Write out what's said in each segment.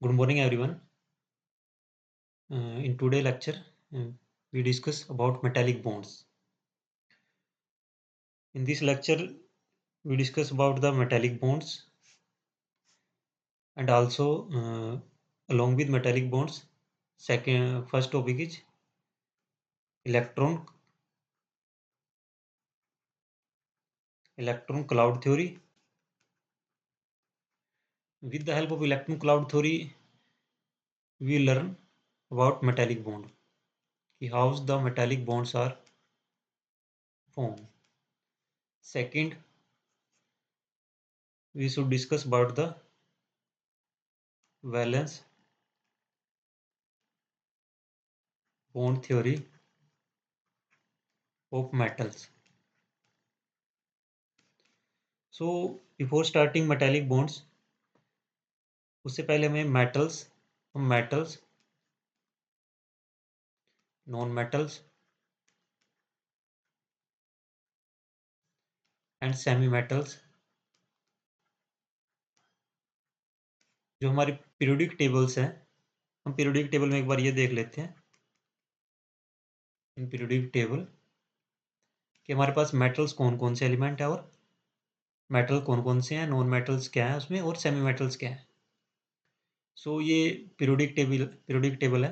Good morning, everyone. In today lecture, uh, we discuss about metallic bonds. In this lecture, we discuss about the metallic bonds and also along with metallic bonds. First topic is electron electron cloud theory. With the help of electron cloud theory, we learn about metallic bond. How the metallic bonds are formed. Second, we should discuss about the valence bond theory of metals. So before starting metallic bonds, उससे पहले हमें metals non metals and semi metals जो हमारी periodic tables हैं, हम periodic table में एक बार ये देख लेते हैं इन पीरियोडिक टेबल कि हमारे पास मेटल्स कौन कौन से एलिमेंट है और मेटल कौन कौन से हैं, नॉन मेटल्स क्या है उसमें और सेमी मेटल्स क्या है. सो ये पीरियोडिक टेबल है.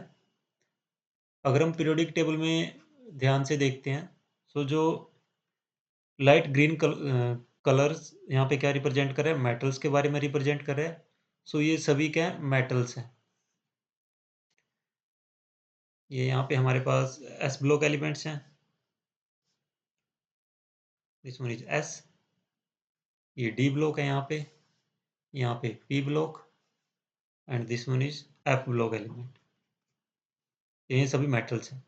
अगर हम पीरियोडिक टेबल में ध्यान से देखते हैं, सो जो लाइट ग्रीन कलर्स यहाँ पे क्या रिप्रेजेंट कर रहे हैं, मेटल्स के बारे में रिप्रेजेंट कर रहे हैं. सो ये सभी क्या है, मेटल्स हैं. ये यहाँ पे हमारे पास एस ब्लॉक एलिमेंट्स हैं. This one is S. ये डी ब्लॉक है यहाँ पे P block and this one is F block element. ये सभी मेटल्स हैं.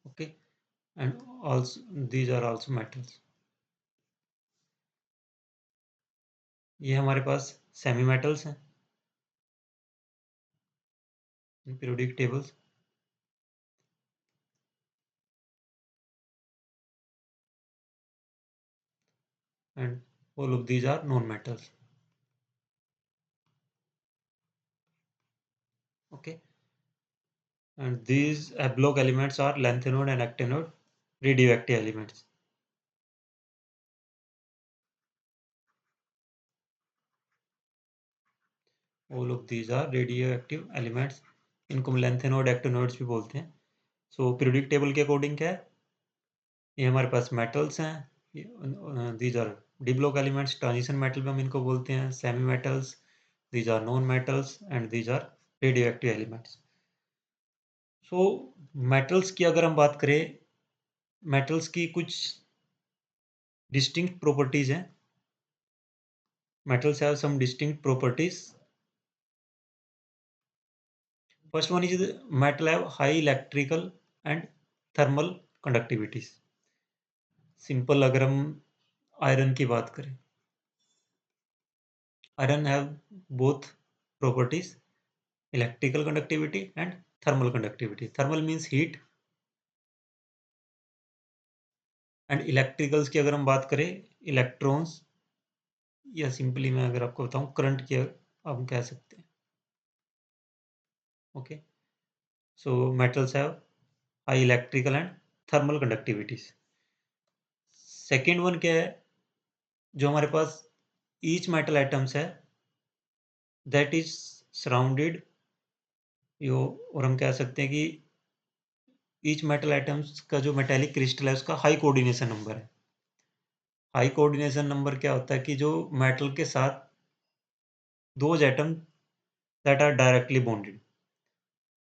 Okay, and also these are also metals. ये हमारे पास सेमी मेटल्स हैं in periodic tables. And all of these are non metals. Okay, and these block elements are lanthanode and actinide radioactive elements. All of these are radioactive elements. इनको हम lanthanode actinoids भी बोलते हैं. So periodic table के according क्या है, ये हमारे पास metals हैं. These are d block elements. Transition metal भी हम इनको बोलते हैं. Semi metals, these are non metals and these are radioactive elements. So metals की अगर हम बात करें, metals की कुछ distinct properties हैं. Metals have some distinct properties. First one is metal have high electrical and thermal conductivities. Simple अगर हम आयरन की बात करें, iron have both properties, electrical conductivity and thermal conductivity. Thermal means heat and electricals की अगर हम बात करें, इलेक्ट्रॉन्स या सिंपली मैं अगर आपको बताऊं करंट की आप कह सकते हैं. Okay, so metals have high electrical and thermal conductivities. Second one क्या है, जो हमारे पास ईच मेटल एटम्स है दैट इज सराउंडेड यो, और हम कह सकते हैं कि ईच मेटल एटम्स का जो मेटेलिक क्रिस्टल है उसका हाई कोऑर्डिनेशन नंबर है. हाई कोऑर्डिनेशन नंबर क्या होता है कि जो मेटल के साथ दो atom that are directly bonded.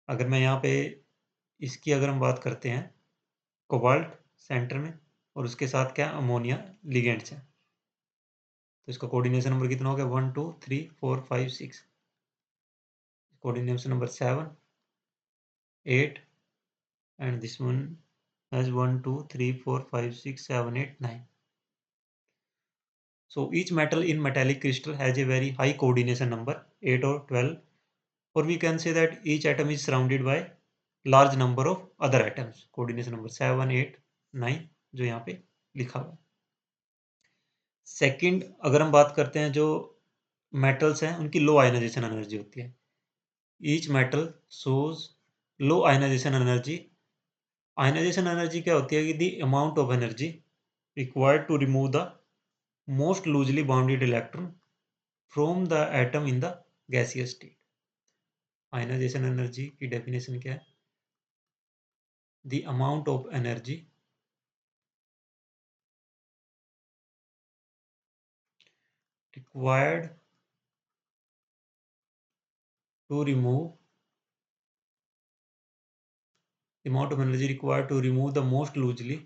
अगर मैं यहाँ पे इसकी अगर हम बात करते हैं, कोबाल्ट सेंटर में और उसके साथ क्या अमोनिया लिगेंड्स हैं, तो इसका कोऑर्डिनेशन नंबर कितना हो गया, 1 2 3 4 5 6. Coordination number 7 8 and this one has 1 2 3 4 5 6 7 8 9. So each metal in metallic crystal has a very high coordination number 8 or 12, or we can say that each atom is surrounded by large number of other atoms. Coordination number 7 8 9 जो यहाँ पे लिखा हुआ है. Second अगर हम बात करते हैं जो मेटल्स हैं उनकी लो आयनाइजेशन एनर्जी होती है। Each metal shows low ionization energy. Ionization energy क्या होती है कि the amount of energy required to remove the most loosely bounded electron from the atom in the gaseous state. Ionization energy की definition क्या है? The amount of energy required to remove the amount of energy required to remove the most loosely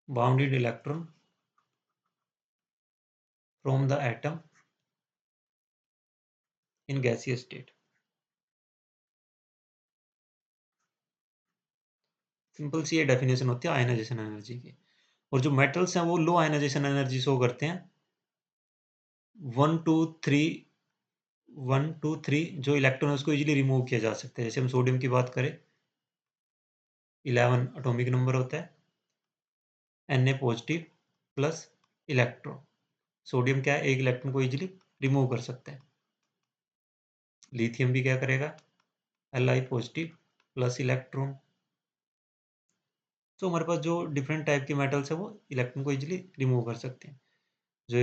bounded electron from the atom in gaseous state। Simple सी ये definition होती है ionization energy की। और जो मेटल्स हैं वो लो आयनाइजेशन एनर्जी शो करते हैं। 1 2 3 1 2 3 जो इलेक्ट्रॉन है उसको इजीली रिमूव किया जा सकता है। जैसे हम सोडियम की बात करें 11 एटॉमिक नंबर होता है, Na positive plus electron. Sodium क्या है, एक इलेक्ट्रॉन को इजीली रिमूव कर सकता है। लिथियम भी क्या करेगा, Li पॉजिटिव प्लस इलेक्ट्रॉन। तो हमारे पास जो डिफरेंट टाइप के मेटल्स है वो इलेक्ट्रॉन को इजीली रिमूव कर सकते हैं। जो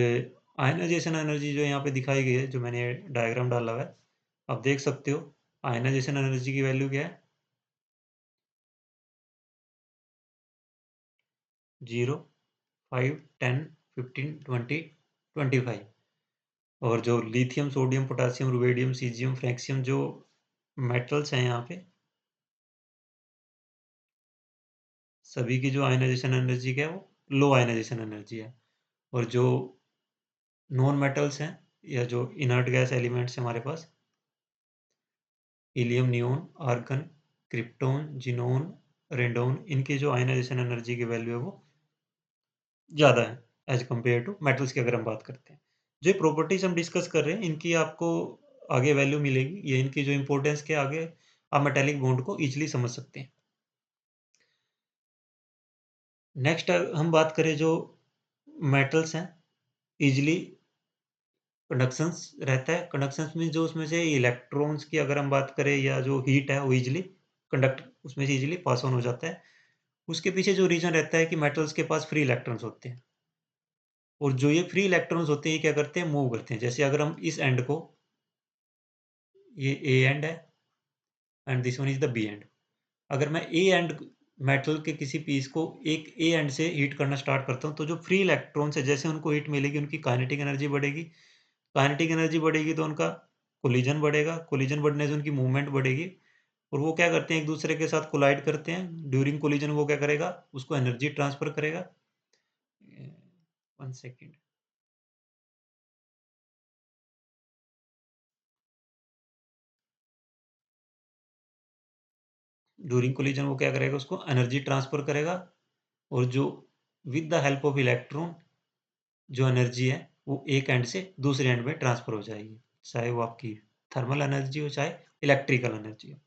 आयनाइजेशन एनर्जी जो यहाँ पे दिखाई गई है, जो मैंने डायग्राम डाला हुआ है, आप देख सकते हो आयनाइजेशन एनर्जी की वैल्यू क्या है, 0 5 10 15 20 25। और जो lithium sodium potassium rubidium caesium francium जो मेटल्स हैं यहाँ पे, सभी की जो आयनाइजेशन एनर्जी क्या है वो लो आयनाइजेशन एनर्जी है। और जो नॉन मेटल्स हैं या जो इनर्ट गैस एलिमेंट्स हैं हमारे पास, helium neon argon krypton xenon radon, इनकी जो आयनाइजेशन एनर्जी की वैल्यू है वो ज़्यादा है एज कम्पेयर टू मेटल्स की। अगर हम बात करते हैं, जो प्रॉपर्टीज हम डिस्कस कर रहे हैं इनकी आपको आगे वैल्यू मिलेगी, ये इनकी जो इंपॉर्टेंस के आगे आप मेटेलिक बॉन्ड को इजीली समझ सकते हैं। नेक्स्ट हम बात करें जो मेटल्स हैं इजीली कंडक्शंस रहता है। कंडक्शंस में जो उसमें से इलेक्ट्रॉन्स की अगर हम बात करें या जो हीट है वो इजीली कंडक्ट उसमें से इजीली पास ऑन हो जाता है। उसके पीछे जो रीज़न रहता है कि मेटल्स के पास फ्री इलेक्ट्रॉन्स होते हैं, और जो ये फ्री इलेक्ट्रॉन्स होते हैं ये क्या करते हैं, मूव करते हैं। जैसे अगर हम इस एंड को, ये ए एंड है and this one is the B end, अगर मैं ए एंड मेटल के किसी पीस को एक ए एंड से हीट करना स्टार्ट करता हूँ, तो जो फ्री इलेक्ट्रॉन्स है जैसे उनको हीट मिलेगी उनकी काइनेटिक एनर्जी बढ़ेगी। काइनेटिक एनर्जी बढ़ेगी तो उनका कोलिजन बढ़ेगा, कोलिजन बढ़ने से उनकी मूवमेंट बढ़ेगी, और वो क्या करते हैं एक दूसरे के साथ कोलाइड करते हैं। ड्यूरिंग कोलिजन वो क्या करेगा, उसको एनर्जी ट्रांसफर करेगा। 1 सेकेंड। ड्यूरिंग कोलिजन वो क्या करेगा, उसको एनर्जी ट्रांसफर करेगा, और जो with the help of electron जो एनर्जी है वो एक एंड से दूसरे एंड में ट्रांसफर हो जाएगी, चाहे वो आपकी थर्मल एनर्जी हो चाहे इलेक्ट्रिकल एनर्जी हो।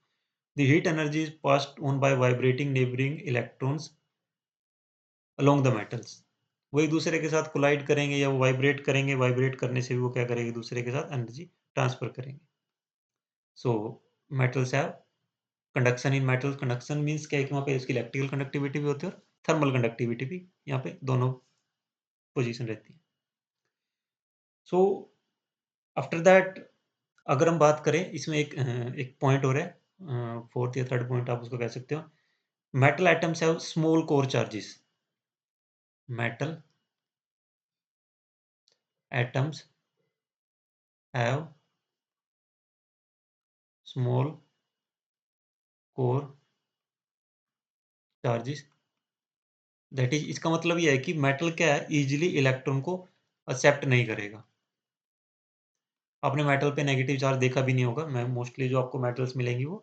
The heat energy is passed on by vibrating neighbouring electrons along the metals. वो एक दूसरे के साथ कोलाइड करेंगे या वो वाइब्रेट करेंगे, वाइब्रेट करने से भी वो क्या करेंगे, दूसरे के साथ एनर्जी ट्रांसफर करेंगे। So metals have conduction in metal. Conduction means क्या है कि वहाँ पे इसकी इलेक्ट्रिकल कंडक्टिविटी भी होती है और थर्मल कंडक्टिविटी भी यहाँ पे दोनों पोजीशन रहती है। सो आफ्टर दैट अगर हम बात करें इसमें एक पॉइंट और है, फोर्थ या थर्ड पॉइंट आप उसको कह सकते हो। Metal atoms have small core charges. Metal atoms have small core charges. That is, इसका मतलब ये है कि मेटल क्या है, इजीली इलेक्ट्रॉन को एक्सेप्ट नहीं करेगा। आपने मेटल पे नेगेटिव चार्ज देखा भी नहीं होगा। मैं मोस्टली जो आपको मेटल्स मिलेंगी वो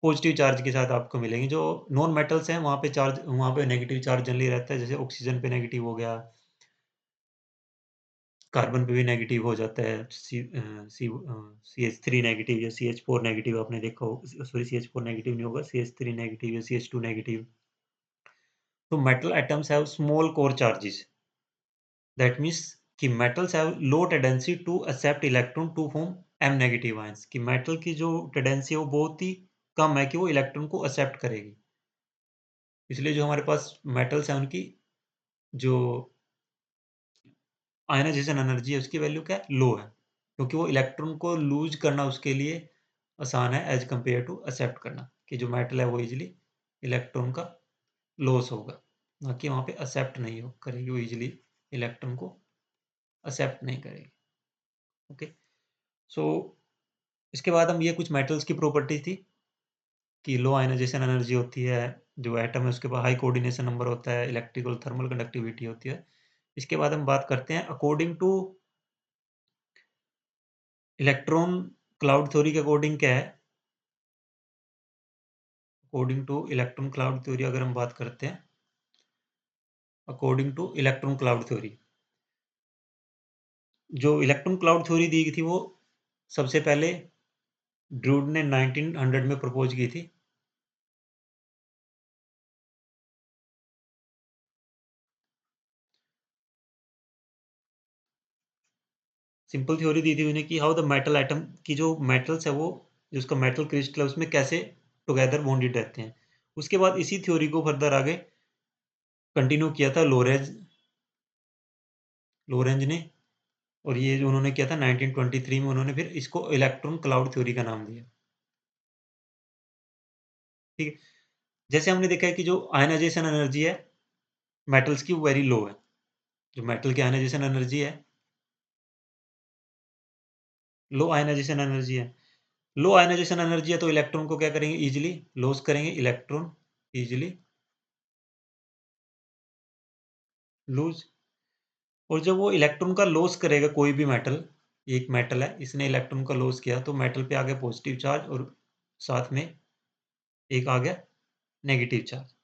पॉजिटिव चार्ज के साथ आपको मिलेंगी। जो नॉन मेटल्स हैं वहाँ पे नेगेटिव चार्ज जनरली रहता है। जैसे ऑक्सीजन पे नेगेटिव हो गया, कार्बन पे भी नेगेटिव हो जाता है, CH3 नेगेटिव या CH4 नेगेटिव आपने देखा हो। सॉरी, CH4 नेगेटिव नहीं होगा, CH3 नेगेटिव या CH2 नेगेटिव। तो metal atoms have small core charges, that means कि metals have low tendency to accept electron to form M negative ions, कि मेटल की जो टेंडेंसी है वो बहुत ही कम है कि वो इलेक्ट्रॉन को एक्सेप्ट करेगी। इसलिए जो हमारे पास मेटल्स हैं उनकी जो आयनाइजेशन एनर्जी है उसकी वैल्यू क्या है? लो है, क्योंकि वो इलेक्ट्रॉन को लूज़ करना उसके लिए आसान है एज़ कंपेयर टू एक्सेप्ट करना, कि जो मेटल है वो ईज़िली इलेक्ट्रॉन का लॉस होगा, ना कि वहाँ पे एक्सेप्ट नहीं हो करेगी, वो ईज़िली इलेक्ट्रॉन को एक्सेप्ट नहीं करेगी। ओके, सो इसके बाद हम ये कुछ मेटल्स की प्रॉपर्टी थी कि लो आयनाइजेशन एनर्जी होती है, जो एटम है उसके पास हाई कोऑर्डिनेशन नंबर होता है, इलेक्ट्रिकल थर्मल कंडक्टिविटी होती है। इसके बाद हम बात करते हैं according to electron cloud theory के अकॉर्डिंग क्या है? According to electron cloud theory अगर हम बात करते हैं, according to electron cloud theory, जो इलेक्ट्रॉन क्लाउड थ्योरी दी गई थी वो सबसे पहले ड्रूड ने 1900 में प्रपोज की थी। सिंपल थ्योरी दी थी उन्हें कि हाउ द मेटल एटम की जो मेटल्स है वो जो उसका मेटल क्रिस्टल है उसमें कैसे टुगेदर बॉन्डेड रहते हैं। उसके बाद इसी थ्योरी को फर्दर आगे कंटिन्यू किया था लोरेंज ने, और ये जो उन्होंने किया था 1923 में, उन्होंने फिर इसको इलेक्ट्रॉन क्लाउड थ्योरी का नाम दिया। ठीक है, जैसे हमने देखा है कि जो आयनाइजेशन एनर्जी है मेटल्स की वो वेरी लो है। जो मेटल की आयनाइजेशन एनर्जी है, लो आयनाइजेशन एनर्जी है। लो आयनाइजेशन एनर्जी है तो इलेक्ट्रॉन को क्या करेंगे? ईज़िली लॉस करेंगे, इलेक्ट्रॉन ईज़िली लूज़। और जब वो इलेक्ट्रॉन का लॉस करेगा कोई भी मेटल, एक मेटल है, इसने इलेक्ट्रॉन का लॉस किया तो मेटल पे आ गया पॉजिटिव चार्ज और साथ में एक आ गया नेगेटिव चार्ज।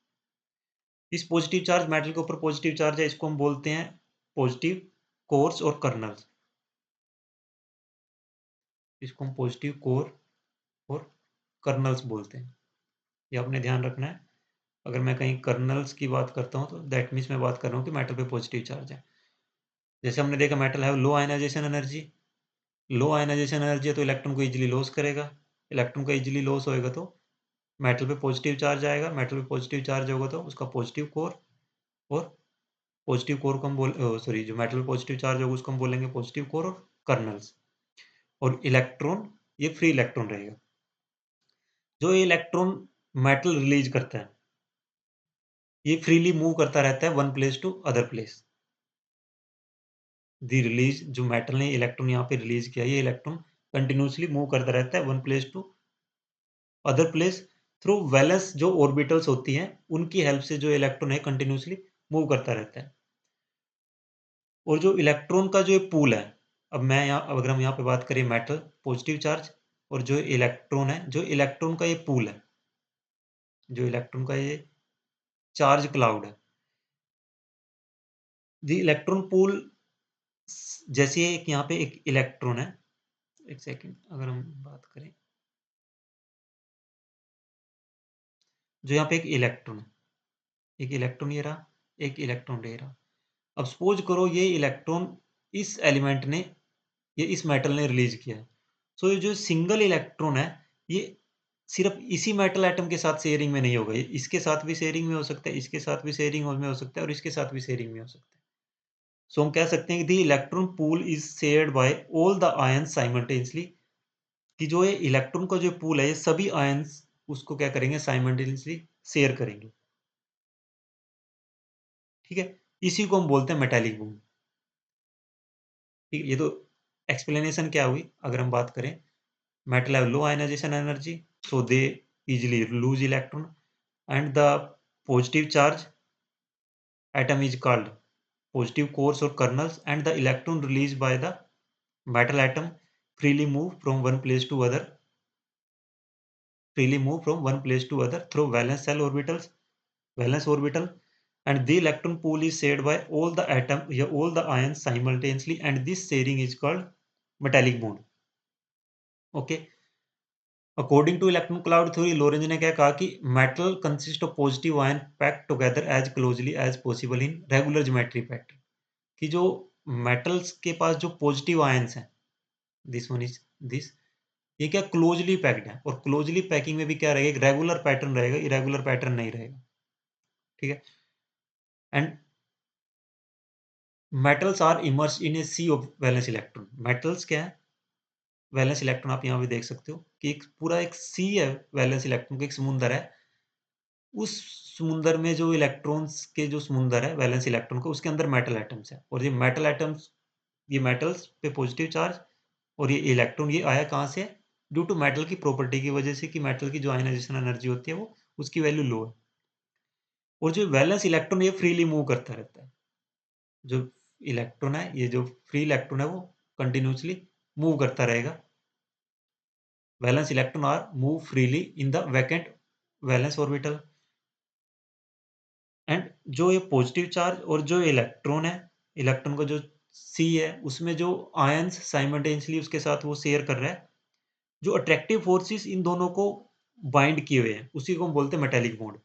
इस पॉजिटिव चार्ज मेटल के ऊपर पॉजिटिव चार्ज है, इसको हम बोलते हैं पॉजिटिव कोर्स और कर्नल्स। इसको हम पॉजिटिव कोर और कर्नल्स बोलते हैं। ये आपने ध्यान रखना है। अगर मैं कहीं कर्नल्स की बात करता हूँ तो दैट मीन्स मैं बात कर रहा हूँ कि मेटल पे पॉजिटिव चार्ज है। जैसे हमने देखा मेटल है लो आयनाइजेशन एनर्जी, लो आयनाइजेशन एनर्जी है तो इलेक्ट्रॉन को ईज़िली लॉस करेगा। इलेक्ट्रॉन का ईज़िली लॉस होएगा तो मेटल पे पॉजिटिव चार्ज आएगा, मेटल पे पॉजिटिव चार्ज होगा तो उसका पॉजिटिव कोर, और पॉजिटिव कोर को हम सॉरी, जो मेटल पे पॉजिटिव चार्ज होगा उसको हम बोलेंगे पॉजिटिव कोर और कर्नल्स। और इलेक्ट्रॉन, ये फ्री इलेक्ट्रॉन रहेगा। जो ये इलेक्ट्रॉन मेटल रिलीज़ करता है, ये फ्रीली मूव करता रहता है one place to other place. The release, जो मेटल ने इलेक्ट्रॉन यहाँ पे रिलीज़ किया, ये इलेक्ट्रॉन कंटिन्यूअसली मूव करता रहता है one place to other place through valence, जो ऑर्बिटल्स होती हैं, उनकी हेल्प से जो इलेक्ट्रॉन है कंटिन्यूअसली मूव करता रहता है। और जो इलेक्ट्रॉन का जो ये पूल है, अब मैं यहाँ अगर हम यहाँ पे बात करें मेटल, पॉजिटिव चार्ज, और जो इलेक्ट्रॉन है, जो इलेक्ट्रॉन का ये पूल है, जो इलेक्ट्रॉन का ये चार्ज क्लाउड है। द इलेक्ट्रॉन पूल, जैसे एक यहाँ पे एक इलेक्ट्रॉन है, एक सेकंड अगर हम बात करें, जो यहाँ पे एक इलेक्ट्रॉन है, एक इलेक्ट्रॉन ये रहा, एक इलेक्ट्रॉन ये रहा। अब सपोज करो ये इलेक्ट्रॉन इस एलिमेंट ने, ये इस मेटल ने रिलीज़ किया है। सो ये जो सिंगल इलेक्ट्रॉन है, ये सिर्फ़ इसी मेटल एटम के साथ शेयरिंग में नहीं होगा, ये इसके साथ भी शेयरिंग में हो सकता है, इसके साथ भी शेयरिंग में हो सकता है और इसके साथ भी शेयरिंग में हो सकता है। सो हम कह सकते हैं कि the electron pool is shared by all the ions simultaneously, कि जो ये इलेक्ट्रॉन का जो पूल है, ये सभी आयन्स उसको क्या करेंगे? साइमल्टेनियसली शेयर करेंगे। ठीक है? इसी को हम बोलते हैं मेटालिक बॉन्ड। ठीक है? ये तो एक्सप्लेनेशन क्या हुई? अगर हम बात करें, metal have low ionization energy, so they easily lose electron, and the positive charge atom is called positive cores or kernels, and the electron released by the metal atom freely move from one place to other, through valence orbital, and the electron pool is shared by all the atom, yeah, all the ions simultaneously, and this sharing is called metallic bond. Okay, according to electron cloud theory, Lorentz ने क्या कहा कि metal consist of positive ion packed together as closely as possible in regular geometry pattern. कि जो metals के पास जो positive ions हैं, दिस वन इज दिस, ये क्या क्लोजली पैक्ड है, और क्लोजली पैकिंग में भी क्या रहेगा, एक रेगुलर पैटर्न रहेगा, इरेगुलर पैटर्न नहीं रहेगा। ठीक है। And metals are immersed in a sea of valence electron. Metals क्या है, वैलेंस इलेक्ट्रॉन आप यहाँ पे देख सकते हो कि एक पूरा एक सी है, वैलेंस इलेक्ट्रॉन का एक समुंदर है। उस समुंदर में जो इलेक्ट्रॉन्स के जो समुंदर है वैलेंस इलेक्ट्रॉन का, उसके अंदर मेटल एटम्स है, और ये मेटल एटम्स, ये मेटल्स पे पॉजिटिव चार्ज, और ये इलेक्ट्रॉन ये आया कहाँ से, ड्यू टू मेटल की प्रॉपर्टी की वजह से, कि मेटल की जो आयनाइजेशन एनर्जी होती है वो उसकी वैल्यू लो है। और जो वैलेंस इलेक्ट्रॉन ये फ्रीली मूव करता रहता है। जो इलेक्ट्रॉन है, ये जो फ्री इलेक्ट्रॉन है वो कंटिन्यूसली मूव करता रहेगा। Valence electron are move freely in the vacant valence orbital. And जो ये पॉजिटिव चार्ज और जो इलेक्ट्रॉन है, इलेक्ट्रॉन का जो सी है, उसमें जो आयंस साइमल्टेनियसली उसके साथ वो शेयर कर रहा है, जो अट्रैक्टिव फोर्सेस इन दोनों को बाइंड किए हुए हैं, उसी को हम बोलते हैं metallic bond.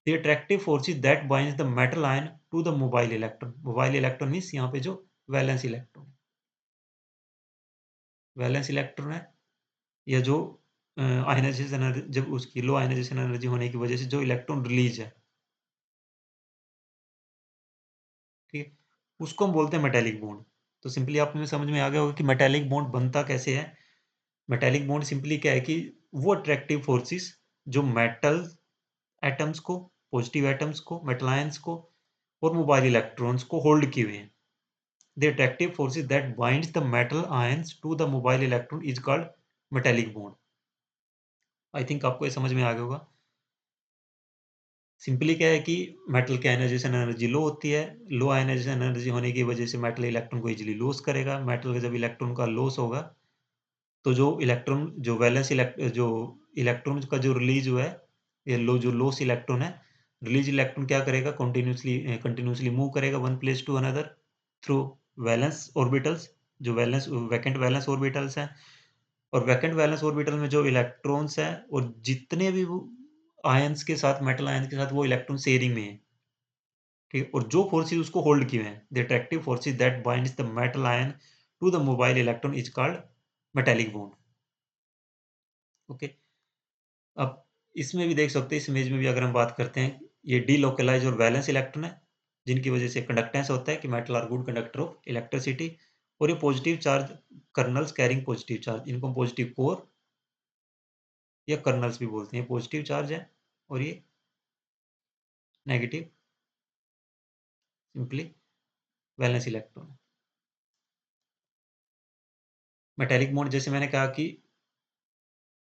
The attractive forces that binds the metal ion to the mobile electron. Mobile electron means यहाँ पे जो वैलेंस इलेक्ट्रॉन, वैलेंस इलेक्ट्रॉन है, या जो आयनाइजेशन एनर्जी, जब उसकी लो आयनाइजेशन एनर्जी होने की वजह से जो इलेक्ट्रॉन रिलीज है, ठीक है, उसको हम बोलते हैं मेटालिक बॉन्ड। तो सिंपली आप में समझ में आ गया होगा कि मेटालिक बॉन्ड बनता कैसे है। मेटालिक बॉन्ड सिंपली क्या है कि वो अट्रैक्टिव फोर्सेस जो मेटल एटम्स को, पॉजिटिव एटम्स को, मेटल आयंस को और मोबाइल इलेक्ट्रॉन्स को होल्ड किए हुए हैं। The attractive forces that binds the metal ions to the mobile electron is called metallic bond. I think आपको ये समझ में आ गया होगा। सिंपली क्या है कि मेटल की आयनाइजेशन एनर्जी लो होती है। लो आयनाइजेशन एनर्जी होने की वजह से मेटल इलेक्ट्रॉन को इजीली लॉस करेगा। मेटल का जब इलेक्ट्रॉन का लॉस होगा, तो जो इलेक्ट्रॉन, जो वैलेंस जो इलेक्ट्रॉन का जो रिलीज हुआ है, ये जो लॉस इलेक्ट्रॉन है, रिलीज इलेक्ट्रॉन क्या करेगा, कंटिन्यूसली मूव करेगा one place to another through valence orbitals, जो वैलेंस वैकेंट वैलेंस ऑर्बिटल्स हैं। और वैकेंट वैलेंस ऑर्बिटल में जो इलेक्ट्रॉन्स हैं, और जितने भी वो आयंस के साथ, मेटल आयंस के साथ वो इलेक्ट्रॉन शेयरिंग में है, ठीक है, और जो फोर्सेस उसको होल्ड किए हुए हैं, the attractive forces that binds the metal ion to the mobile electron is called metallic bond. Okay. अब इसमें भी देख सकते हैं, इस इमेज में भी अगर हम बात करते हैं, ये डीलोकलाइज और वैलेंस इलेक्ट्रॉन है, जिनकी वजह से कंडक्टेंस होता है कि metal are good conductor of electricity. और ये positive charge kernels carrying positive charge, इनको हम पॉजिटिव कोर या कर्नल्स भी बोलते हैं। पॉजिटिव चार्ज है और ये नेगेटिव सिंपली वैलेंस इलेक्ट्रॉन है। मेटालिक बॉन्ड जैसे मैंने कहा कि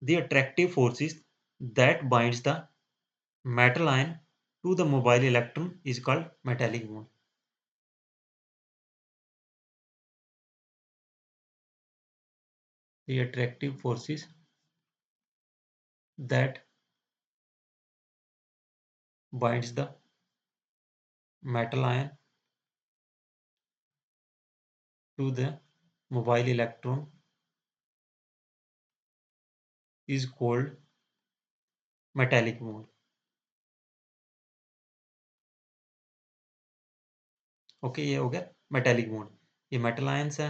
the attractive forces that binds the metal ion to the mobile electron is called metallic bond. The attractive forces that binds the metal ion to the mobile electron is called metallic bond. Okay, ये हो गया metallic bond. ये metal ions है,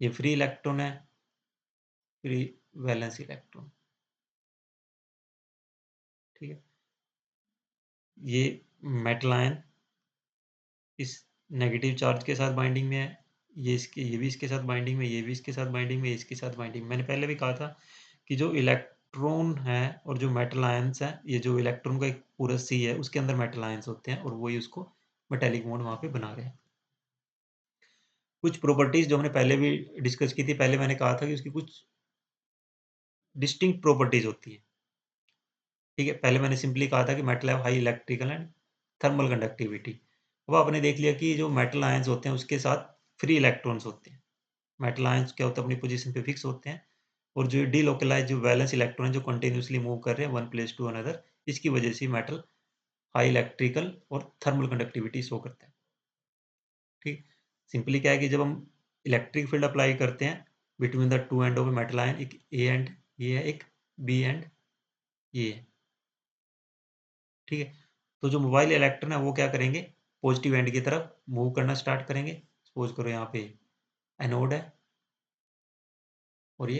ये free electron है, free valence electron. ठीक है, ये मेटल आयन इस नेगेटिव चार्ज के साथ बाइंडिंग में है, ये भी इसके साथ बाइंडिंग में, ये भी इसके साथ बाइंडिंग में, ये इसके साथ बाइंडिंग में। मैंने पहले भी कहा था कि जो इलेक्ट्रॉन है और जो मेटल आयंस है, ये जो इलेक्ट्रॉन का एक पूरा सी है, उसके अंदर मेटल आयंस होते हैं, और वही उसको मेटेलिक बॉन्ड वहाँ पे बना रहे हैं। कुछ प्रॉपर्टीज जो हमने पहले भी डिस्कस की थी, पहले मैंने कहा था कि उसकी कुछ डिस्टिंक्ट प्रॉपर्टीज होती हैं। ठीक है, पहले मैंने सिंपली कहा था कि metal have high electrical and thermal conductivity. अब आपने देख लिया कि जो मेटल आयंस होते हैं उसके साथ फ्री इलेक्ट्रॉन्स होते हैं। मेटल आयंस क्या होता है, अपनी पोजीशन पे फिक्स होते हैं, और जो डीलोकलाइज जो वैलेंस इलेक्ट्रॉन है, जो कंटिन्यूसली मूव कर रहे हैं वन प्लेस टू अनदर, इसकी वजह से मेटल हाई इलेक्ट्रिकल और थर्मल कंडक्टिविटी शो करता है। ठीक, सिंपली क्या है कि जब हम इलेक्ट्रिक फील्ड अप्लाई करते हैं between the two end of metal ion, एक ए एंड ये है, एक बी एंड ये है, ठीक है? तो जो मोबाइल इलेक्ट्रॉन है वो क्या करेंगे? पॉजिटिव एंड की तरफ मूव करना स्टार्ट करेंगे। सपोज़ करो यहाँ पे एनोड है और ये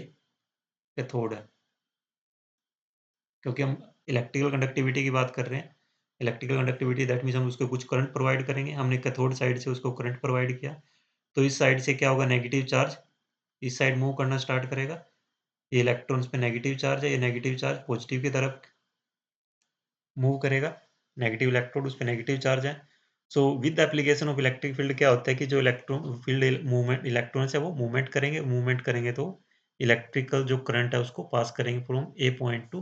कैथोड है। क्योंकि हम इलेक्ट्रिकल कंडक्टिविटी की बात कर रहे हैं। इलेक्ट्रिकल कंडक्टिविटी दैट मीन्स हम उसको कुछ करंट प्रोवाइड करेंगे। हमने कैथोड साइड से उसको करंट प्रोवाइड किया। तो इस साइड से क्या होगा? नेगेटिव चार्ज इस साइड मूव करना स्टार्ट करेगा। ये इलेक्ट्रॉन्स पे नेगेटिव चार्ज है, ये नेगेटिव चार्ज पॉजिटिव की तरफ मूव करेगा। नेगेटिव इलेक्ट्रोड उस पे नेगेटिव चार्ज है। So with application of electric field क्या होता है कि जो इलेक्ट्रॉन फील्ड मूवमेंट इलेक्ट्रॉन्स है वो मूवमेंट करेंगे तो इलेक्ट्रिकल जो करंट है उसको पास करेंगे from A point to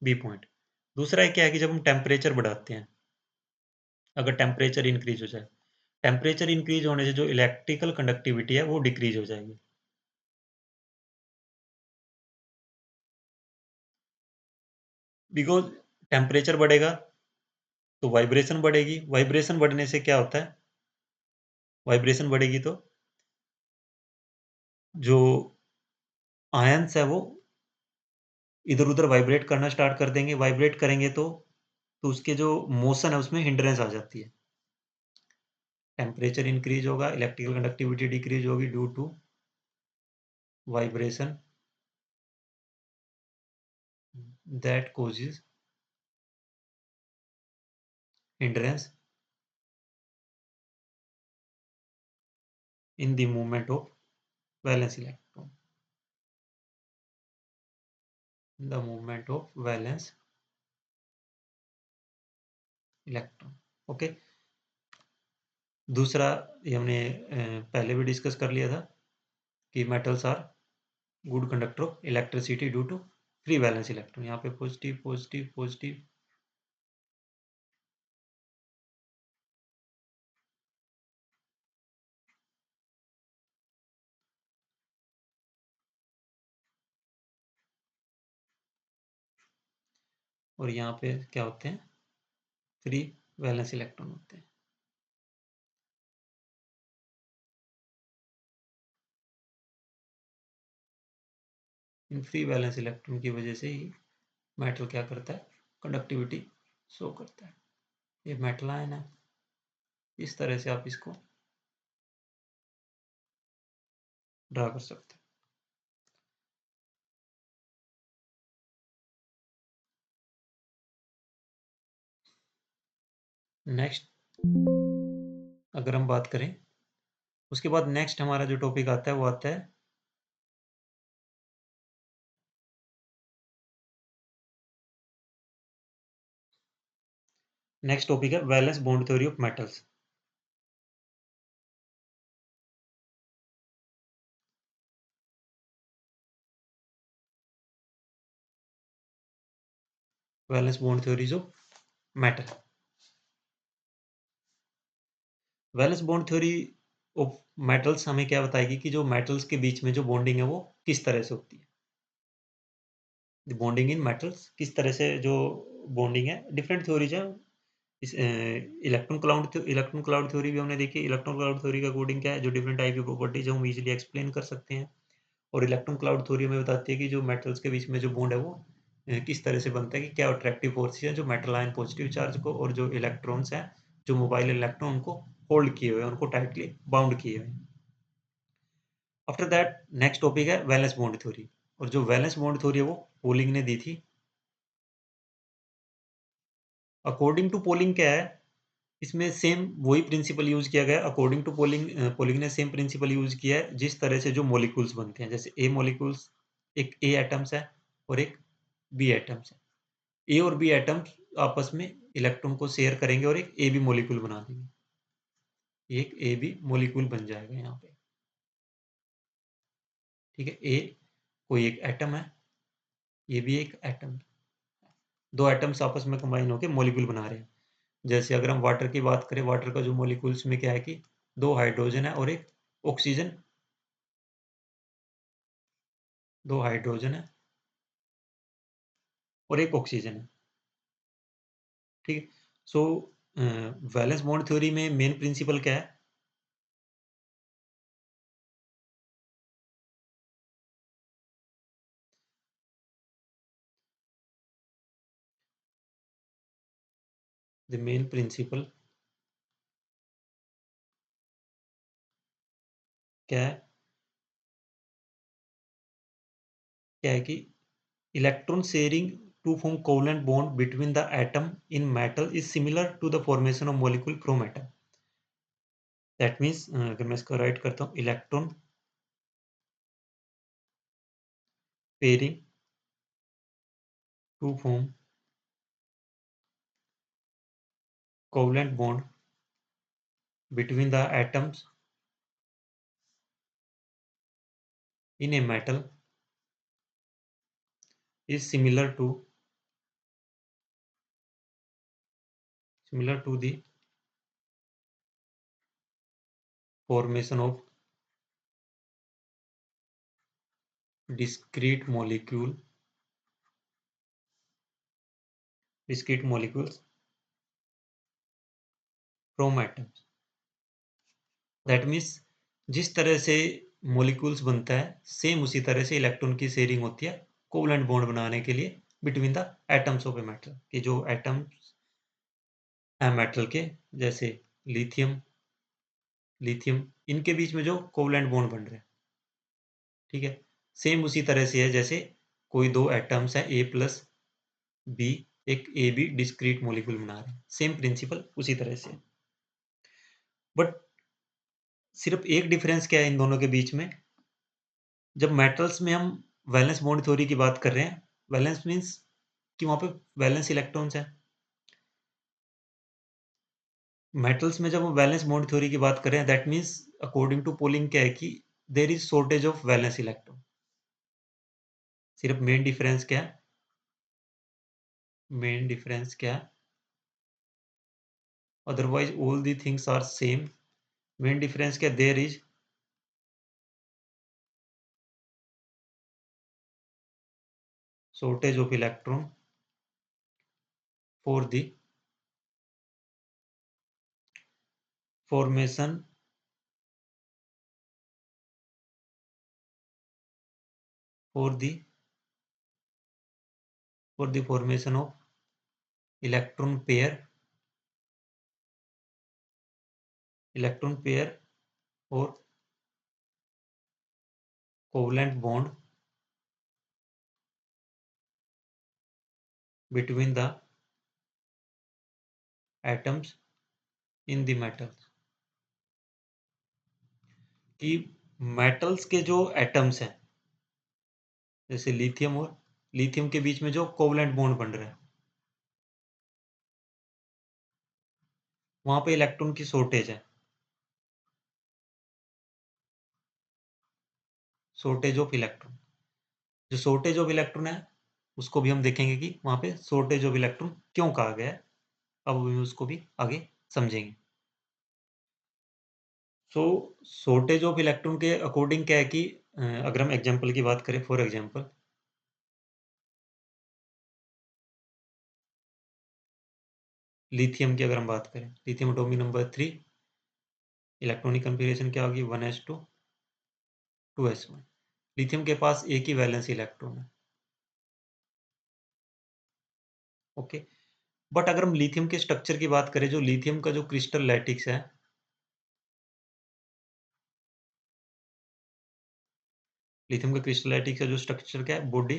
B point. दूसरा एक क्या है कि जब हम टेम्परेचर बढ़ाते हैं, अगर टेम्परेचर इंक्रीज हो जाए, टेम्परेचर इंक्रीज होने से जो इलेक्ट्रिकल कंडक्टिविटी है वो डिक्रीज हो जाएगी। बिकॉज टेम्परेचर बढ़ेगा तो वाइब्रेशन बढ़ेगी। वाइब्रेशन बढ़ने से क्या होता है? वाइब्रेशन बढ़ेगी तो जो आयंस है वो इधर उधर वाइब्रेट करना स्टार्ट कर देंगे। वाइब्रेट करेंगे तो उसके जो मोशन है उसमें हिंड्रेंस आ जाती है। टेम्परेचर इंक्रीज होगा, इलेक्ट्रिकल कंडक्टिविटी डिक्रीज होगी due to vibration that causes hindrance in the movement of valence electron. The movement of valence electron. Okay. दूसरा ये हमने पहले भी डिस्कस कर लिया था कि metals are good conductor of electricity due to free valence electron. यहाँ पे पॉजिटिव पॉजिटिव पॉजिटिव, और यहाँ पे क्या होते हैं? फ्री वैलेंस इलेक्ट्रॉन होते हैं। इन फ्री वैलेंस इलेक्ट्रॉन की वजह से ही मेटल क्या करता है? कंडक्टिविटी शो करता है। ये मेटल आयन है। इस तरह से आप इसको ड्रा कर सकते हैं। नेक्स्ट अगर हम बात करें, उसके बाद नेक्स्ट हमारा जो टॉपिक आता है वो आता है नेक्स्ट टॉपिक है valence bond theory of metals. Valence bond theories of metal. Valence bond theory of metals हमें क्या बताएगी कि जो मेटल्स के बीच में जो बॉन्डिंग है वो किस तरह से होती है। बॉन्डिंग इन मेटल्स किस तरह से जो बॉन्डिंग है, डिफरेंट थ्योरीज है। इस इलेक्ट्रॉन क्लाउड थ्योरी भी हमने देखी। इलेक्ट्रॉन क्लाउड थ्योरी का अकॉर्डिंग क्या है, जो डिफरेंट टाइप की प्रॉपर्टीज है हम इजीली एक्सप्लेन कर सकते हैं। और इलेक्ट्रॉन क्लाउड थ्योरी हमें बताती है कि जो मेटल्स के बीच में जो बॉन्ड है वो किस तरह से बनता है, कि क्या अट्रैक्टिव फोर्सेस है जो मेटल आयन पॉजिटिव चार्ज को और जो इलेक्ट्रॉन्स हैं जो मोबाइल इलेक्ट्रॉन उनको होल्ड किए हुए हैं, उनको टाइटली बाउंड किए हुए हैं। आफ्टर दैट नेक्स्ट टॉपिक है वैलेंस बॉन्ड थ्योरी। और जो वैलेंस बॉन्ड थ्योरी है वो पोलिंग ने दी थी। अकॉर्डिंग टू पोलिंग क्या है, इसमें सेम वही प्रिंसिपल यूज किया गया। अकॉर्डिंग टू पोलिंग, पोलिंग ने सेम प्रिंसिपल यूज किया है जिस तरह से जो मॉलिक्यूल्स बनते हैं। जैसे ए मॉलिक्यूल्स, एक ए एटम्स है और एक बी एटम्स है। ए और बी एटम्स आपस में इलेक्ट्रॉन को शेयर करेंगे और एक ए बी मॉलिक्यूल बना देंगे। एक ए बी मॉलिक्यूल बन जाएगा यहाँ पे। ठीक है, ए कोई एक एटम है, ये भी एक एटम है। दो एटम्स आपस में कंबाइन होकर मॉलिक्यूल बना रहे हैं। जैसे अगर हम वाटर की बात करें, वाटर का जो मॉलिक्यूल्स में क्या है कि दो हाइड्रोजन है और एक ऑक्सीजन, दो हाइड्रोजन है और एक ऑक्सीजन है। ठीक है। सो वैलेंस बॉन्ड थ्योरी में मेन प्रिंसिपल क्या है? द मेन प्रिंसिपल क्या है, क्या है कि electron sharing to form covalent bond between the atom in metal is similar to the formation of molecule from atom. That means अगर मैं इसको राइट करता हूँ, electron pairing to form covalent bond between the atoms in a metal is similar to the formation of discrete molecules from atoms. That means जिस तरह से molecules बनता है, सेम उसी तरह से इलेक्ट्रॉन की शेयरिंग होती है कोवलेंट बॉन्ड बनाने के लिए between the atoms of a metal, कि जो एटम्स हैं मेटल के, जैसे लिथियम लिथियम इनके बीच में जो कोवलेंट बॉन्ड बन रहे हैं, ठीक है, सेम उसी तरह से है जैसे कोई दो एटम्स है ए प्लस बी, एक ए बी डिस्क्रीट मॉलिक्यूल बना रहे हैं, सेम प्रिंसिपल उसी तरह से। बट सिर्फ एक डिफरेंस क्या है इन दोनों के बीच में, जब मेटल्स में हम वैलेंस बॉन्ड थ्योरी की बात कर रहे हैं, वैलेंस मीन्स कि वहाँ पे वैलेंस इलेक्ट्रॉन्स हैं। मेटल्स में जब हम वैलेंस बॉन्ड थ्योरी की बात कर रहे हैं, that means according to Pauling क्या है कि there is shortage of valence electron. सिर्फ मेन डिफरेंस क्या है, मेन डिफरेंस क्या है, otherwise all the things are same. Main difference क्या, there is shortage of electron for the formation for the formation of electron pair or covalent bond between the atoms in the metals। कि metals के जो atoms हैं, जैसे lithium और lithium के बीच में जो कोवलेंट बॉन्ड बन रहा है, वहां पे इलेक्ट्रॉन की शॉर्टेज है, शॉर्टेज ऑफ इलेक्ट्रॉन। जो शॉर्टेज ऑफ इलेक्ट्रॉन है उसको भी हम देखेंगे कि वहां पे शॉर्टेज ऑफ इलेक्ट्रॉन क्यों कहा गया है, अब हम उसको भी आगे समझेंगे। सो शॉर्टेज ऑफ इलेक्ट्रॉन के अकॉर्डिंग क्या है कि अगर हम एग्जांपल की बात करें, फॉर एग्जांपल लिथियम की अगर हम बात करें, lithium atomic number 3, electronic configuration क्या होगी 1s2 2s1। लिथियम के पास एक ही वैलेंस इलेक्ट्रॉन है, ओके। बट अगर हम लिथियम के स्ट्रक्चर की बात करें, जो लिथियम का जो क्रिस्टल लैटिक्स है, लिथियम का क्रिस्टल लैटिक्स का जो स्ट्रक्चर क्या है, बॉडी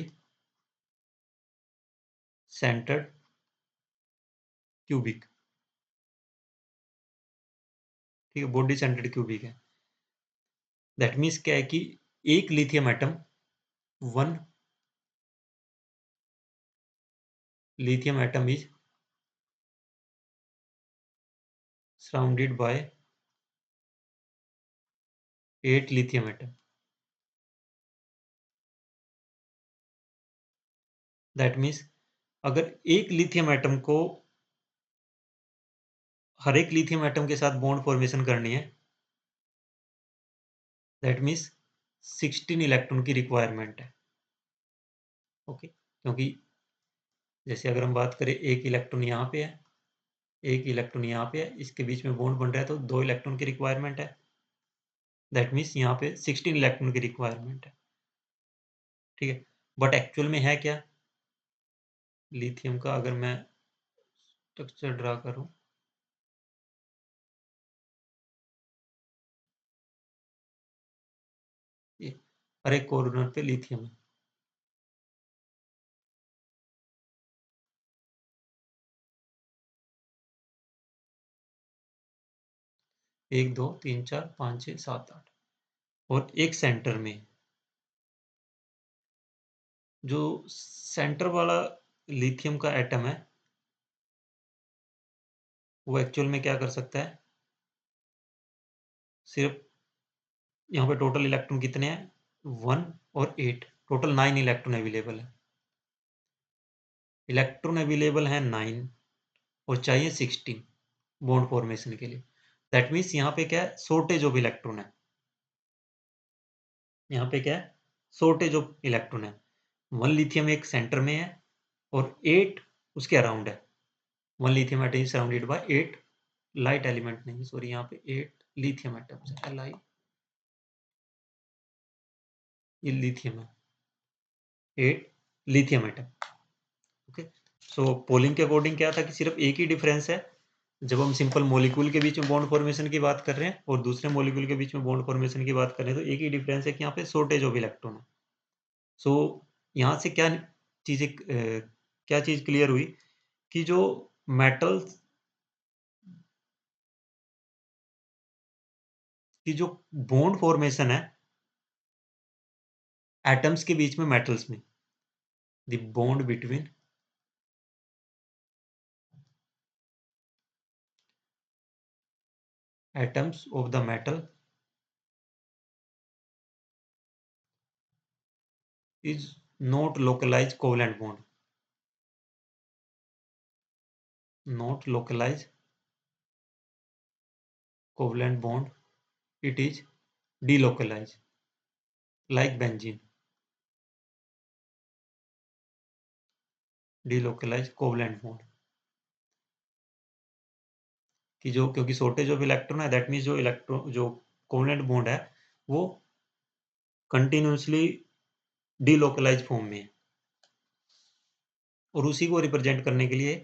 सेंटर्ड क्यूबिक, ठीक है, बॉडी सेंटर्ड क्यूबिक है। दैट मीन्स क्या है कि एक lithium atom, one lithium atom is surrounded by 8 lithium atom। That means अगर एक लिथियम एटम को हर एक लिथियम एटम के साथ बॉन्ड फॉर्मेशन करनी है, दैट मीन्स 16 इलेक्ट्रॉन की रिक्वायरमेंट है, ओके। क्योंकि जैसे अगर हम बात करें, एक इलेक्ट्रॉन यहाँ पे है, एक इलेक्ट्रॉन यहाँ पे है, इसके बीच में बॉन्ड बन रहा है तो 2 इलेक्ट्रॉन की रिक्वायरमेंट है, दैट मीन्स यहाँ पे 16 इलेक्ट्रॉन की रिक्वायरमेंट है, ठीक है। बट एक्चुअल में है क्या लिथियम का, अगर मैं स्ट्रक्चर ड्रा करूं। ये हर एक कॉर्नर पे लिथियम है। एक दो तीन चार पाँच छः सात आठ, और एक सेंटर में, जो सेंटर वाला लिथियम का एटम है वो एक्चुअल में क्या कर सकता है, सिर्फ यहाँ पे टोटल इलेक्ट्रॉन कितने हैं, 1 और 8, टोटल 9 इलेक्ट्रॉन अवेलेबल है। इलेक्ट्रॉन अवेलेबल है 9 और चाहिए 16 बॉन्ड फॉर्मेशन के लिए। दैट मीन्स यहाँ पे क्या है, शॉर्टेज ऑफ इलेक्ट्रॉन है। यहाँ पे क्या है, शॉर्टेज ऑफ इलेक्ट्रॉन है। 1 लिथियम एक सेंटर में है और 8 उसके अराउंड है। 1 lithium atom is surrounded by 8 light element, नहीं सॉरी, यहाँ पे 8 लिथियम एटम्स है, Li, ये लिथियम है, 8 लिथियम एटम। ओके, सो पोलिंग के अकॉर्डिंग क्या था कि सिर्फ एक ही डिफरेंस है, जब हम सिंपल मॉलिक्यूल के बीच में बॉन्ड फॉर्मेशन की बात कर रहे हैं और दूसरे मॉलिक्यूल के बीच में बॉन्ड फॉर्मेशन की बात कर रहे हैं, तो एक ही डिफरेंस है कि यहाँ पे शॉर्टेज ऑफ इलेक्ट्रॉन है। सो यहाँ से क्या चीजें क्या चीज क्लियर हुई कि जो मेटल्स की जो बॉन्ड फॉर्मेशन है एटम्स के बीच में, मेटल्स में, the bond between atoms of the metal is not localized covalent bond, not localized covalent bond, it is delocalized like benzene, delocalized covalent bond, कि जो क्योंकि शॉर्टेज ऑफ इलेक्ट्रॉन है, that means जो electron जो covalent bond है वो continuously delocalise form में है, और उसी को रिप्रेजेंट करने के लिए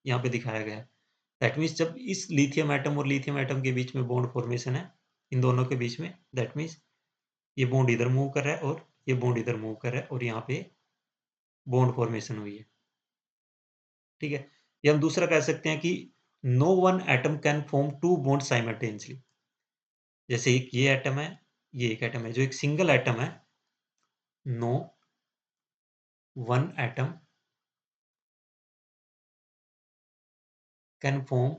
यहाँ पे दिखाया गया है। दैट मीन्स जब इस लिथियम एटम और लिथियम एटम के बीच में बॉन्ड फॉर्मेशन है, इन दोनों के बीच में, दैट मीन्स ये बॉन्ड इधर मूव कर रहा है और ये बॉन्ड इधर मूव कर रहा है और यहाँ पे बॉन्ड फॉर्मेशन हुई है। ठीक है, ये हम दूसरा कह सकते हैं कि no one atom can form two bond simultaneously. जैसे एक ये एटम है, ये एक एटम है, जो एक सिंगल एटम है, no one atom can form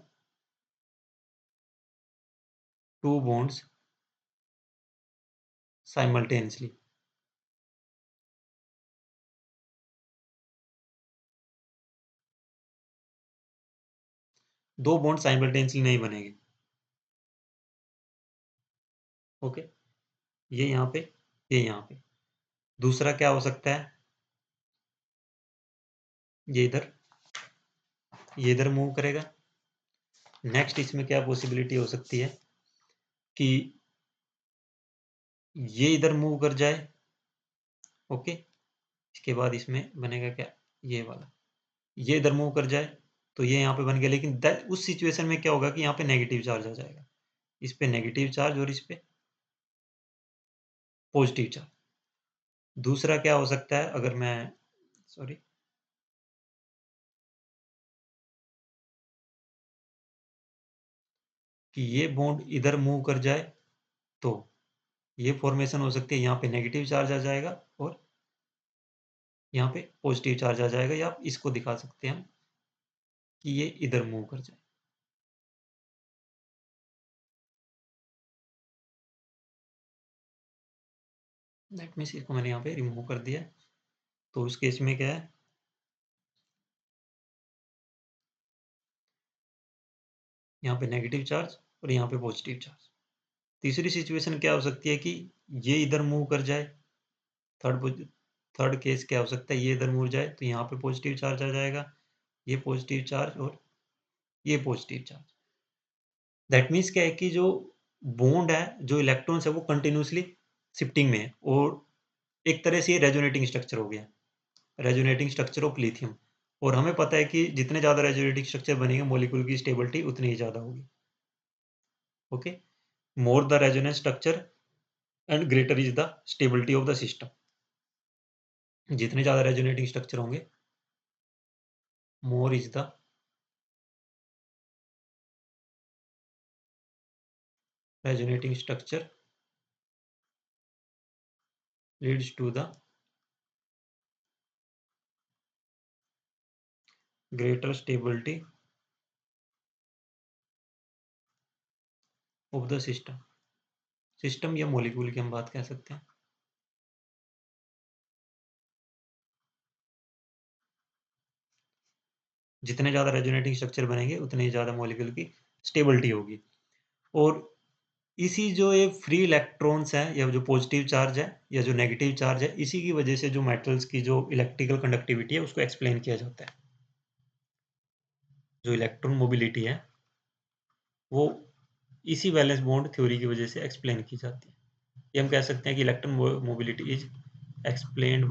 two bonds simultaneously. दो बॉन्ड साइमल्टेनियसली नहीं बनेंगे। ओके, ये यहाँ पे, ये यहाँ पे। दूसरा क्या हो सकता है, ये इधर मूव करेगा। नेक्स्ट इसमें क्या पॉसिबिलिटी हो सकती है कि ये इधर मूव कर जाए। ओके, इसके बाद इसमें बनेगा क्या, ये वाला, ये इधर मूव कर जाए तो ये यहाँ पे बन गया, लेकिन उस सिचुएशन में क्या होगा कि यहाँ पे नेगेटिव चार्ज आ जाएगा, इस पे नेगेटिव चार्ज और इस पे पॉजिटिव चार्ज। दूसरा क्या हो सकता है, अगर मैं, सॉरी, कि ये बॉन्ड इधर मूव कर जाए तो ये फॉर्मेशन हो सकती है, यहाँ पे नेगेटिव चार्ज आ जाएगा और यहाँ पे पॉजिटिव चार्ज आ जाएगा, या आप इसको दिखा सकते हैं हम कि ये इधर मूव कर जाए। दैट मीन्स इसको मैंने यहाँ पे रिमूव कर दिया, तो उस केस में क्या है, यहाँ पे नेगेटिव चार्ज और यहाँ पे पॉजिटिव चार्ज। तीसरी सिचुएशन क्या हो सकती है कि ये इधर मूव कर जाए, थर्ड केस क्या हो सकता है, ये इधर मूव जाए तो यहाँ पे पॉजिटिव चार्ज आ जाएगा, ये पॉजिटिव चार्ज और ये पॉजिटिव चार्ज। दैट मीन्स क्या है कि जो बॉन्ड है, जो इलेक्ट्रॉन्स है, वो कंटिन्यूसली शिफ्टिंग में है, और एक तरह से ये रेजोनेटिंग स्ट्रक्चर हो गया, रेजोनेटिंग स्ट्रक्चर ऑफ लिथियम। और हमें पता है कि जितने ज़्यादा रेजोनेटिंग स्ट्रक्चर बनेंगे मॉलिक्यूल की स्टेबिलिटी उतनी ही ज़्यादा होगी। Okay, more the resonance structure and greater is the stability of the system. जितने ज़्यादा रेजोनेटिंग स्ट्रक्चर होंगे, more is the resonating structure leads to the greater stability of the system. System या molecule की हम बात कह सकते हैं। जितने ज़्यादा रेजोनेटिंग स्ट्रक्चर बनेंगे उतनी ही ज़्यादा मॉलिक्यूल की स्टेबिलिटी होगी। और इसी जो ये फ्री इलेक्ट्रॉन्स हैं या जो पॉजिटिव चार्ज है या जो नेगेटिव चार्ज है, इसी की वजह से जो मेटल्स की जो इलेक्ट्रिकल कंडक्टिविटी है उसको एक्सप्लेन किया जाता है। जो इलेक्ट्रॉन मोबिलिटी है वो इसी वैलेंस बॉन्ड थ्योरी की वजह से एक्सप्लेन की जाती है। ये हम कह सकते हैं कि electron mobility is explained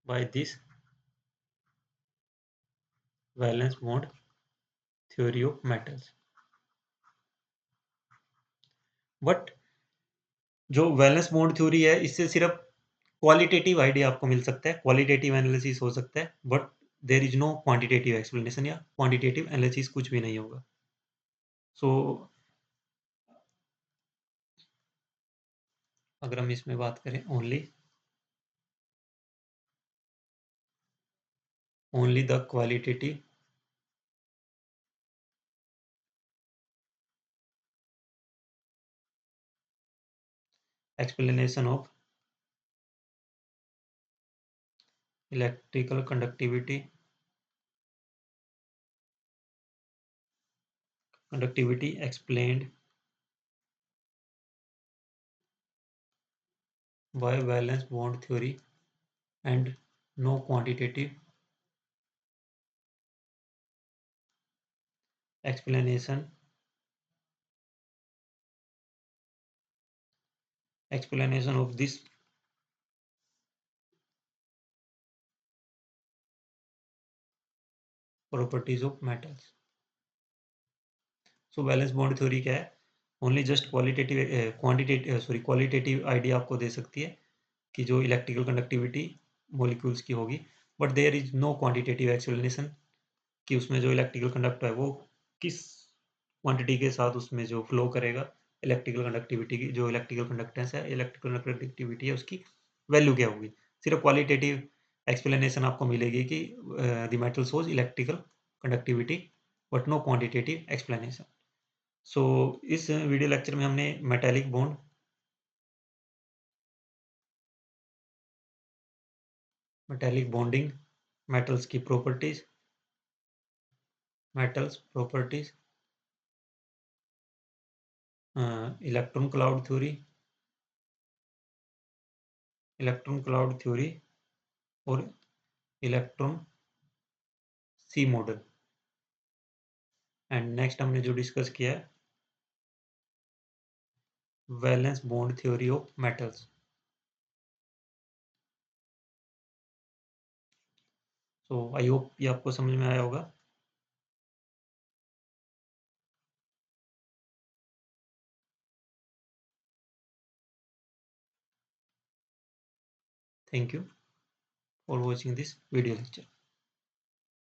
by this valence bond theory of metals. But जो वैलेंस बॉन्ड थ्योरी है इससे सिर्फ क्वालिटेटिव आइडिया आपको मिल सकता है, क्वालिटेटिव एनालिसिस हो सकता है, but there is no quantitative explanation या क्वांटिटेटिव एनालिसिस कुछ भी नहीं होगा। सो अगर हम इसमें बात करें only the qualitative explanation of electrical conductivity explained by valence bond theory and no quantitative explanation of this properties of metals। So valence bond theory क्या है? Only just qualitative qualitative idea आपको दे सकती है कि जो इलेक्ट्रिकल कंडक्टिविटी मॉलिक्यूल्स की होगी, but there is no quantitative explanation कि उसमें जो इलेक्ट्रिकल कंडक्ट है वो किस क्वांटिटी के साथ उसमें जो फ्लो करेगा, इलेक्ट्रिकल कंडक्टिविटी की जो इलेक्ट्रिकल कंडक्टेंस है, इलेक्ट्रिकल कंडक्टिविटी है, उसकी वैल्यू क्या होगी। सिर्फ क्वालिटेटिव एक्सप्लेनेशन आपको मिलेगी कि the metal shows electrical conductivity but no quantitative explanation. So इस वीडियो लेक्चर में हमने metallic bond, metallic bonding, metals की properties, metals properties, electron cloud theory, electron cloud theory और electron sea model. And next हमने जो discuss किया है valence bond theory of metals. So I hope ये आपको समझ में आया होगा। Thank you for watching this video lecture.